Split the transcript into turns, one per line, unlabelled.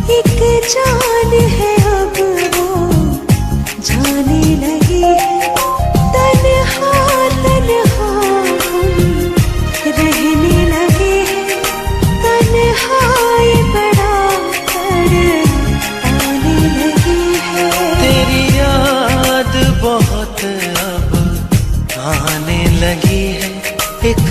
एक जान है अब वो जाने लगी है। तन्हा तन्हा हम रहने लगे हैं। तन्हाई बड़ा कर आने लगी है।
तेरी याद बहुत अब आने लगी है। एक